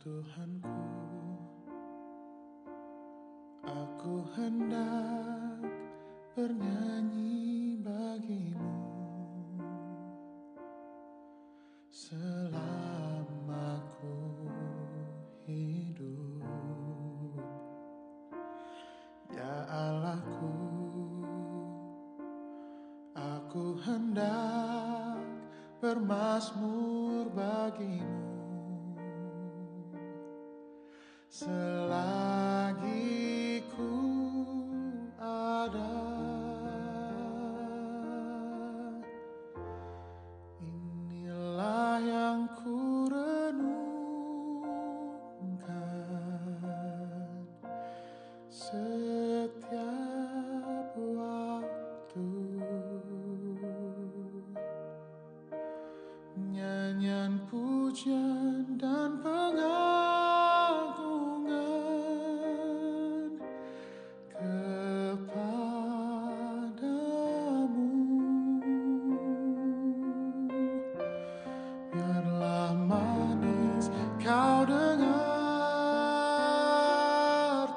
Tuhanku, aku hendak bernyanyi bagimu selama ku hidup. Ya Allahku, aku hendak bermazmur bagimu selagi ku ada. Inilah yang ku renungkan setiap waktu. Nyanyian pujian dan pengagungan kepadamu. Biarlah manis kau dengar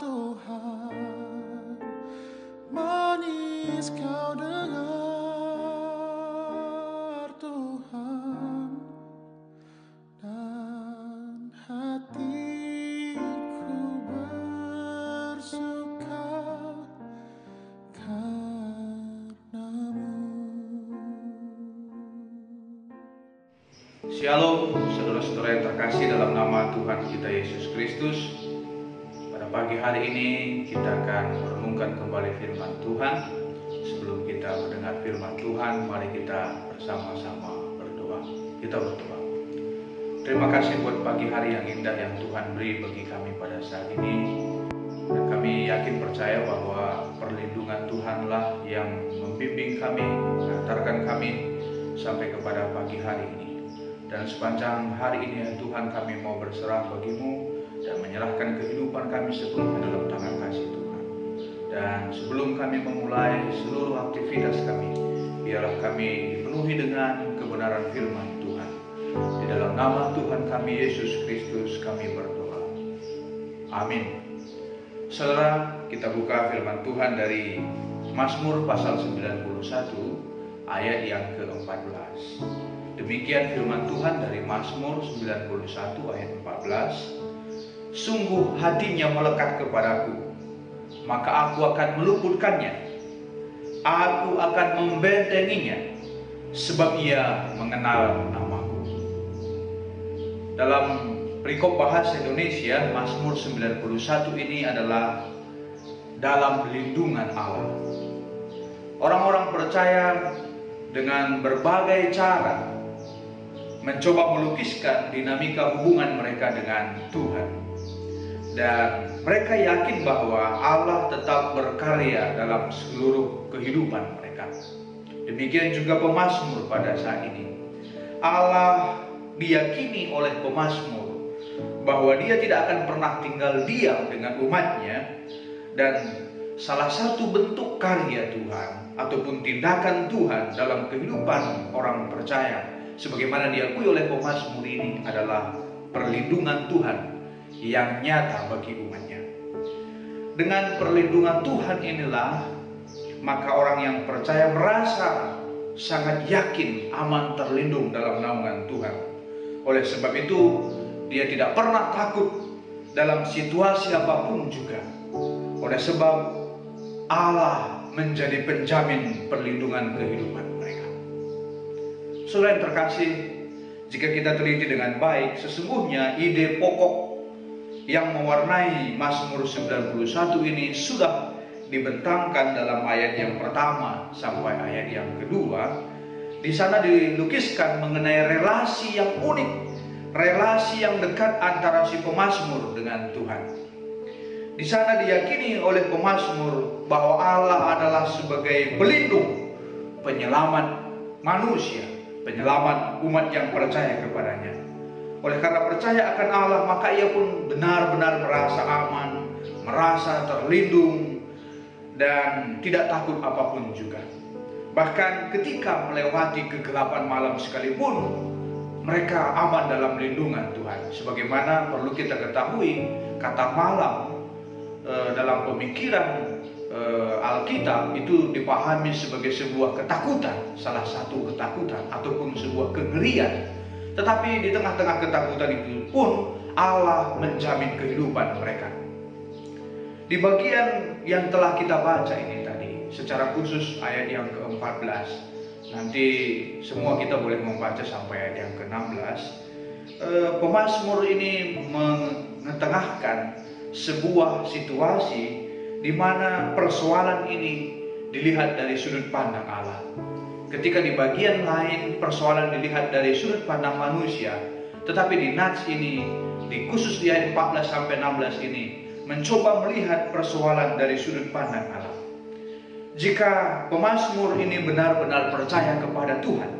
Tuhan, manis kau dengar Tuhan, dan hatiku bersuka karenamu. Shalom, saudara-saudara yang terkasih dalam nama Tuhan kita Yesus Kristus. Pada pagi hari ini kita akan merenungkan kembali firman Tuhan. Sebelum kita mendengar firman Tuhan, mari kita bersama-sama berdoa. Kita berdoa. Terima kasih buat pagi hari yang indah yang Tuhan beri bagi kami pada saat ini. Dan kami yakin percaya bahwa perlindungan Tuhanlah yang membimbing kami, mengantarkan kami sampai kepada pagi hari ini. Dan sepanjang hari ini ya Tuhan, kami mau berserah bagimu dan menyerahkan kehidupan kami sepenuhnya dalam tangan kasih Tuhan. Dan sebelum kami memulai seluruh aktivitas kami, biarlah kami dipenuhi dengan kebenaran firman Tuhan. Di dalam nama Tuhan kami Yesus Kristus kami berdoa. Amin. Saudara, kita buka firman Tuhan dari Mazmur pasal 91 ayat yang ke-14. Demikian firman Tuhan dari Mazmur 91 ayat 14. Sungguh hatinya melekat kepadaku, maka aku akan meluputkannya. Aku akan membentenginya, sebab ia mengenal namaku. Dalam perikop bahasa Indonesia, Mazmur 91 ini adalah dalam lindungan Allah. Orang-orang percaya dengan berbagai cara mencoba melukiskan dinamika hubungan mereka dengan Tuhan. Dan mereka yakin bahwa Allah tetap berkarya dalam seluruh kehidupan mereka. Demikian juga pemazmur pada saat ini. Allah diyakini oleh pemazmur bahwa dia tidak akan pernah tinggal diam dengan umatnya. Dan salah satu bentuk karya Tuhan ataupun tindakan Tuhan dalam kehidupan orang percaya, sebagaimana diakui oleh pemazmur ini, adalah perlindungan Tuhan yang nyata bagi umatnya. Dengan perlindungan Tuhan inilah maka orang yang percaya merasa sangat yakin aman terlindung dalam naungan Tuhan. Oleh sebab itu dia tidak pernah takut dalam situasi apapun juga. Oleh sebab Allah menjadi penjamin perlindungan kehidupan mereka. Saudara yang terkasih, jika kita teliti dengan baik, sesungguhnya ide pokok yang mewarnai Mazmur 91 ini sudah dibentangkan dalam ayat yang pertama sampai ayat yang kedua. Di sana dilukiskan mengenai relasi yang unik, relasi yang dekat antara si pemazmur dengan Tuhan. Di sana diyakini oleh pemazmur bahwa Allah adalah sebagai pelindung, penyelamat manusia, penyelamat umat yang percaya kepadanya. Oleh karena percaya akan Allah, maka ia pun benar-benar merasa aman, merasa terlindung, dan tidak takut apapun juga. Bahkan ketika melewati kegelapan malam sekalipun, mereka aman dalam lindungan Tuhan. Sebagaimana perlu kita ketahui, kata malam dalam pemikiran Alkitab itu dipahami sebagai sebuah ketakutan, salah satu ketakutan ataupun sebuah kengerian. Tetapi di tengah-tengah ketakutan itu pun Allah menjamin kehidupan mereka. Di bagian yang telah kita baca ini tadi, secara khusus ayat yang ke-14, nanti semua kita boleh membaca sampai ayat yang ke-16. Pemazmur ini mengetengahkan sebuah situasi di mana persoalan ini dilihat dari sudut pandang Allah. Ketika di bagian lain persoalan dilihat dari sudut pandang manusia, tetapi di nats ini, di khusus di ayat 14 sampai 16 ini, mencoba melihat persoalan dari sudut pandang Allah. Jika pemazmur ini benar-benar percaya kepada Tuhan,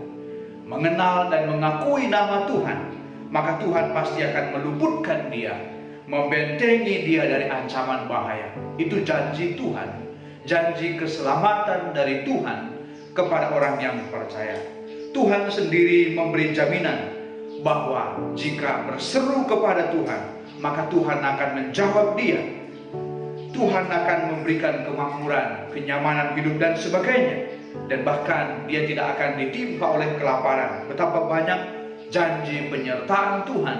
mengenal dan mengakui nama Tuhan, maka Tuhan pasti akan meluputkan dia, membentengi dia dari ancaman bahaya. Itu janji Tuhan, janji keselamatan dari Tuhan kepada orang yang percaya. Tuhan sendiri memberi jaminan bahwa jika berseru kepada Tuhan, maka Tuhan akan menjawab dia. Tuhan akan memberikan kemakmuran, kenyamanan hidup dan sebagainya. Dan bahkan dia tidak akan ditimpa oleh kelaparan. Betapa banyak janji penyertaan Tuhan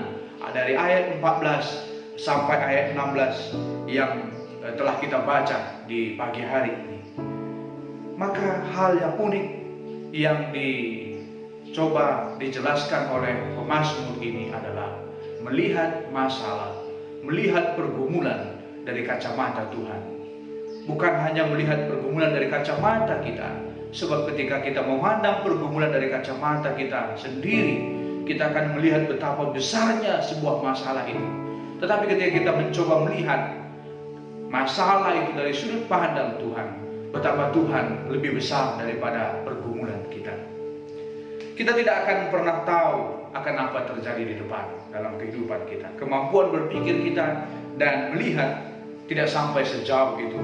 dari ayat 14 sampai ayat 16 yang telah kita baca di pagi hari ini. Maka hal yang unik yang dicoba dijelaskan oleh pemazmur ini adalah melihat masalah, melihat pergumulan dari kacamata Tuhan. Bukan hanya melihat pergumulan dari kacamata kita, sebab ketika kita memandang pergumulan dari kacamata kita sendiri, kita akan melihat betapa besarnya sebuah masalah itu. Tetapi ketika kita mencoba melihat masalah itu dari sudut pandang Tuhan, betapa Tuhan lebih besar daripada pergumulan kita. Kita tidak akan pernah tahu akan apa terjadi di depan dalam kehidupan kita. Kemampuan berpikir kita dan melihat tidak sampai sejauh itu.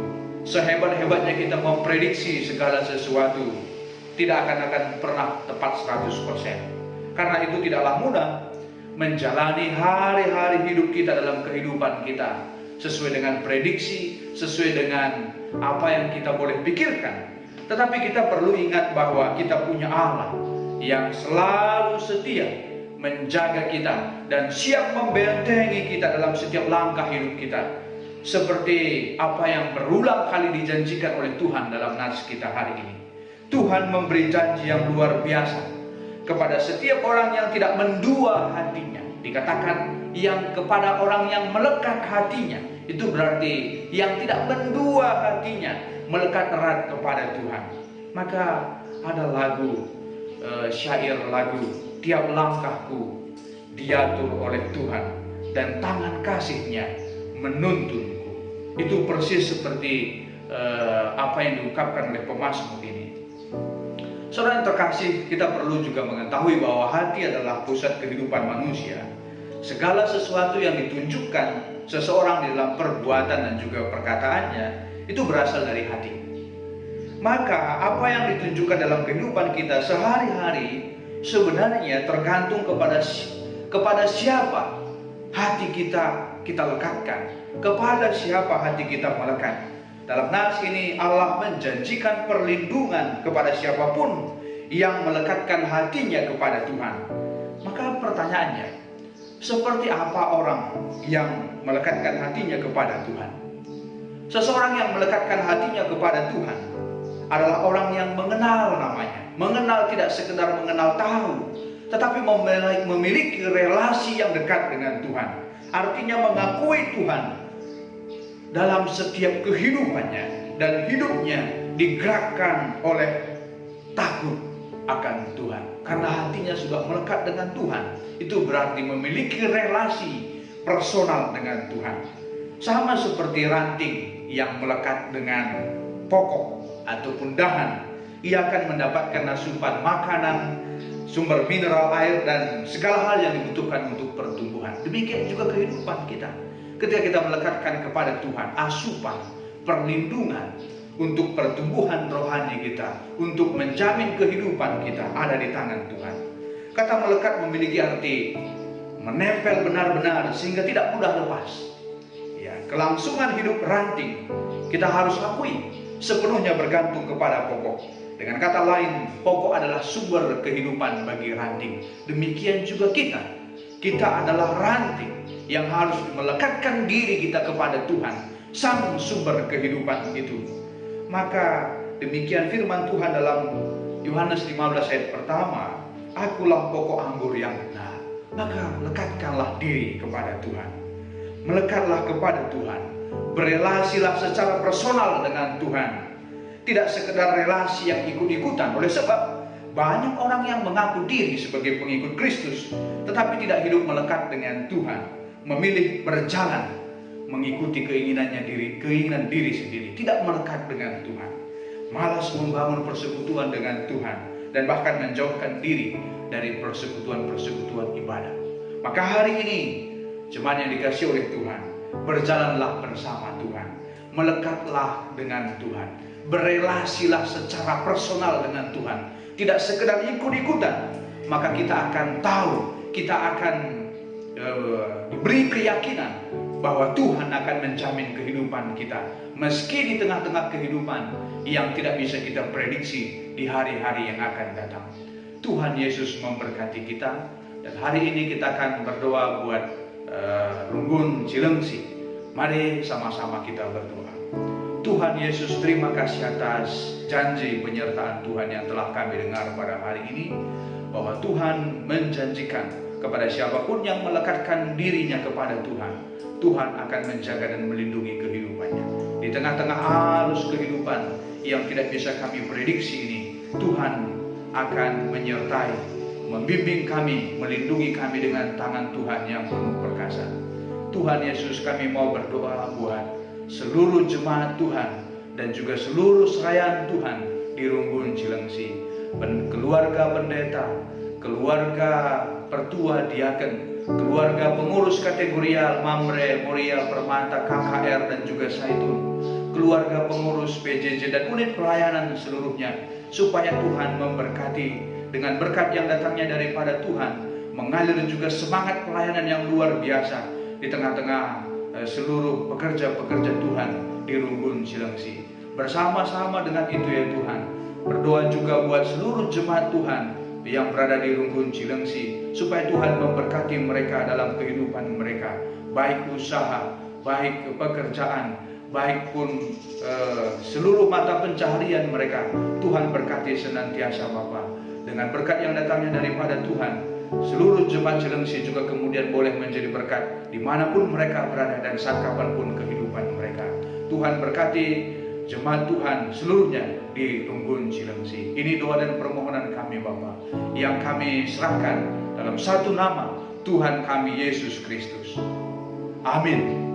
Sehebat-hebatnya kita memprediksi segala sesuatu, tidak akan pernah tepat 100%. Karena itu tidaklah mudah menjalani hari-hari hidup kita dalam kehidupan kita sesuai dengan prediksi, sesuai dengan apa yang kita boleh pikirkan. Tetapi kita perlu ingat bahwa kita punya Allah yang selalu setia menjaga kita dan siap membentengi kita dalam setiap langkah hidup kita. Seperti apa yang berulang kali dijanjikan oleh Tuhan dalam nats kita hari ini. Tuhan memberi janji yang luar biasa kepada setiap orang yang tidak mendua hatinya. Dikatakan yang kepada orang yang melekat hatinya, itu berarti yang tidak mendua hatinya, melekat erat kepada Tuhan. Maka ada lagu, syair lagu, tiap langkahku diatur oleh Tuhan dan tangan kasih-Nya menuntunku. Itu persis seperti apa yang diungkapkan oleh pemazmur ini. Saudara yang terkasih, kita perlu juga mengetahui bahwa hati adalah pusat kehidupan manusia. Segala sesuatu yang ditunjukkan seseorang di dalam perbuatan dan juga perkataannya itu berasal dari hati. Maka apa yang ditunjukkan dalam kehidupan kita sehari-hari sebenarnya tergantung kepada siapa hati kita lekatkan, kepada siapa hati kita melekat. Dalam nats ini Allah menjanjikan perlindungan kepada siapapun yang melekatkan hatinya kepada Tuhan. Maka pertanyaannya, seperti apa orang yang melekatkan hatinya kepada Tuhan? Seseorang yang melekatkan hatinya kepada Tuhan adalah orang yang mengenal namanya. Mengenal tidak sekedar mengenal tahu, tetapi memiliki relasi yang dekat dengan Tuhan. Artinya mengakui Tuhan dalam setiap kehidupannya, dan hidupnya digerakkan oleh takut akan Tuhan. Karena hatinya sudah melekat dengan Tuhan, itu berarti memiliki relasi personal dengan Tuhan. Sama seperti ranting yang melekat dengan pokok ataupun dahan, ia akan mendapatkan asupan makanan, sumber mineral air, dan segala hal yang dibutuhkan untuk pertumbuhan. Demikian juga kehidupan kita. Ketika kita melekatkan kepada Tuhan, asupan, perlindungan untuk pertumbuhan rohani kita, untuk menjamin kehidupan kita ada di tangan Tuhan. Kata melekat memiliki arti menempel benar-benar sehingga tidak mudah lepas. Ya, kelangsungan hidup ranting kita harus akui sepenuhnya bergantung kepada pokok. Dengan kata lain, pokok adalah sumber kehidupan bagi ranting. Demikian juga kita. Kita adalah ranting yang harus melekatkan diri kita kepada Tuhan, sang sumber kehidupan itu. Maka demikian firman Tuhan dalam Yohanes 15 ayat pertama, akulah pokok anggur yang benar. Maka lekatkanlah diri kepada Tuhan. Melekatlah kepada Tuhan. Berelasilah secara personal dengan Tuhan. Tidak sekedar relasi yang ikut-ikutan. Oleh sebab banyak orang yang mengaku diri sebagai pengikut Kristus, tetapi tidak hidup melekat dengan Tuhan. Memilih berjalan mengikuti keinginan diri sendiri, tidak melekat dengan Tuhan. Malas membangun persekutuan dengan Tuhan dan bahkan menjauhkan diri dari persekutuan-persekutuan ibadah. Maka hari ini jemaat yang dikasihi oleh Tuhan, berjalanlah bersama Tuhan, melekatlah dengan Tuhan, berelasilah secara personal dengan Tuhan, tidak sekedar ikut-ikutan. Maka kita akan tahu, kita akan diberi keyakinan bahwa Tuhan akan menjamin kehidupan kita, meski di tengah-tengah kehidupan yang tidak bisa kita prediksi di hari-hari yang akan datang. Tuhan Yesus memberkati kita, dan hari ini kita akan berdoa buat Runggun Cilengsi. Mari sama-sama kita berdoa. Tuhan Yesus, terima kasih atas janji penyertaan Tuhan yang telah kami dengar pada hari ini, bahwa Tuhan menjanjikan kepada siapapun yang melekatkan dirinya kepada Tuhan, Tuhan akan menjaga dan melindungi kehidupannya. Di tengah-tengah arus kehidupan yang tidak bisa kami prediksi ini, Tuhan akan menyertai, membimbing kami, melindungi kami dengan tangan Tuhan yang penuh perkasa. Tuhan Yesus, kami mau berdoa buat seluruh jemaat Tuhan dan juga seluruh serayaan Tuhan di Runggun Cilengsi, keluarga pendeta, keluarga pertua diaken, keluarga pengurus kategorial Mamre, Moria, Permata, KKR dan juga Saitun, keluarga pengurus PJJ dan unit pelayanan seluruhnya, supaya Tuhan memberkati dengan berkat yang datangnya daripada Tuhan, mengalir juga semangat pelayanan yang luar biasa di tengah-tengah seluruh pekerja-pekerja Tuhan di Runggun Cilengsi. Bersama-sama dengan itu ya Tuhan, berdoa juga buat seluruh jemaat Tuhan yang berada di Runggun Cilengsi, supaya Tuhan memberkati mereka dalam kehidupan mereka, baik usaha, baik pekerjaan, baik pun seluruh mata pencaharian mereka. Tuhan berkati senantiasa Bapa. Dengan berkat yang datangnya daripada Tuhan, seluruh jemaat Cilengsi juga kemudian boleh menjadi berkat dimanapun mereka berada dan saat kapanpun kehidupan mereka. Tuhan berkati jemaat Tuhan seluruhnya di Runggun Cilengsi. Ini doa dan permohonan kami Bapa, yang kami serahkan dalam satu nama Tuhan kami Yesus Kristus. Amin.